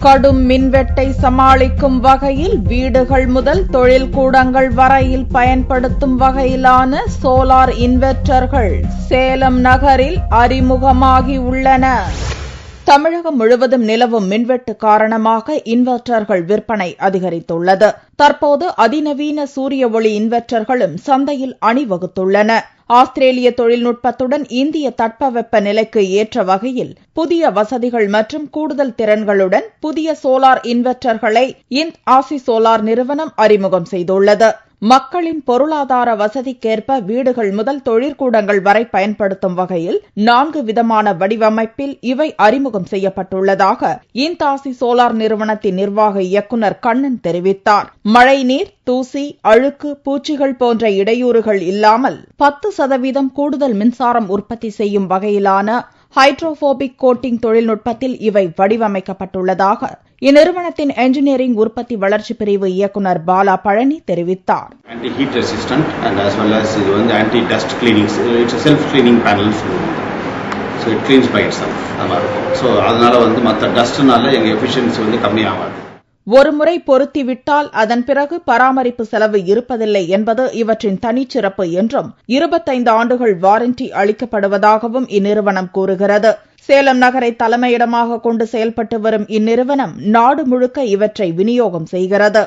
கடும் மின்வெட்டை சமாளிக்கும் வகையில் வீடுகள் முதல் தொழில்கூடங்கள் வரையில் பயன்படுத்தும் வகையிலான சோலார் இன்வெர்ட்டர்கள் சேலம் நகரில் அறிமுகமாகி உள்ளன. தமிழகம் முழுவதும் நிலவும் மின்வெட்டு காரணமாக இன்வெர்ட்டர்கள் விற்பனை அதிகரித்துள்ளது. தற்போது அதிநவீன சூரிய ஒளி இன்வெர்ட்டர்களும் சந்தையில் அணிவகுத்துள்ளன. ஆஸ்திரேலிய தொழில்நுட்பத்துடன் இந்திய தட்பவெப்ப நிலைக்கு ஏற்ற வகையில் புதிய வசதிகள் மற்றும் கூடுதல் திறன்களுடன் புதிய சோலார் இன்வெர்ட்டர்களை ஆசி சோலார் நிறுவனம் அறிமுகம் செய்துள்ளது. மக்களின் பொருளாதார வசதிக்கேற்ப வீடுகள் முதல் தொழிற்கூடங்கள் வரை பயன்படுத்தும் வகையில் 4 விதமான வடிவமைப்பில் இவை அறிமுகம் செய்யப்பட்டுள்ளதாக ஆசி சோலார் நிறுவனத்தின் நிர்வாக இயக்குநர் கண்ணன் தெரிவித்தார். மழைநீர், தூசி, அழுக்கு, பூச்சிகள் போன்ற இடையூறுகள் இல்லாமல் 10% கூடுதல் மின்சாரம் உற்பத்தி செய்யும் வகையிலான ஹைட்ரோபோபிக் கோட்டிங் தொழில்நுட்பத்தில் இவை வடிவமைக்கப்பட்டுள்ளதாக இந்நிறுவனத்தின் என்ஜினியரிங் உற்பத்தி வளர்ச்சி பிரிவு இயக்குநர் பாலா பழனி தெரிவித்தார். Anti heat resistant and as well as இது வந்து anti dust cleaning. It's a self cleaning panel. So it cleans by itself. So அதனால வந்து மற்ற டஸ்ட்னால எங்க எஃபிஷியன்சி வந்து கம்மியாகாது. ஒருமுறை பொருத்திவிட்டால் அதன் பிறகு பராமரிப்பு செலவு இருப்பதில்லை என்பது இவற்றின் தனிச்சிறப்பு என்றும் 25 ஆண்டுகள் வாரண்டி அளிக்கப்படுவதாகவும் இந்நிறுவனம் கூறுகிறது. சேலம் நகரை தலைமையிடமாக கொண்டு செயல்பட்டு வரும் இந்நிறுவனம் நாடு முழுக்க இவற்றை விநியோகம் செய்கிறது.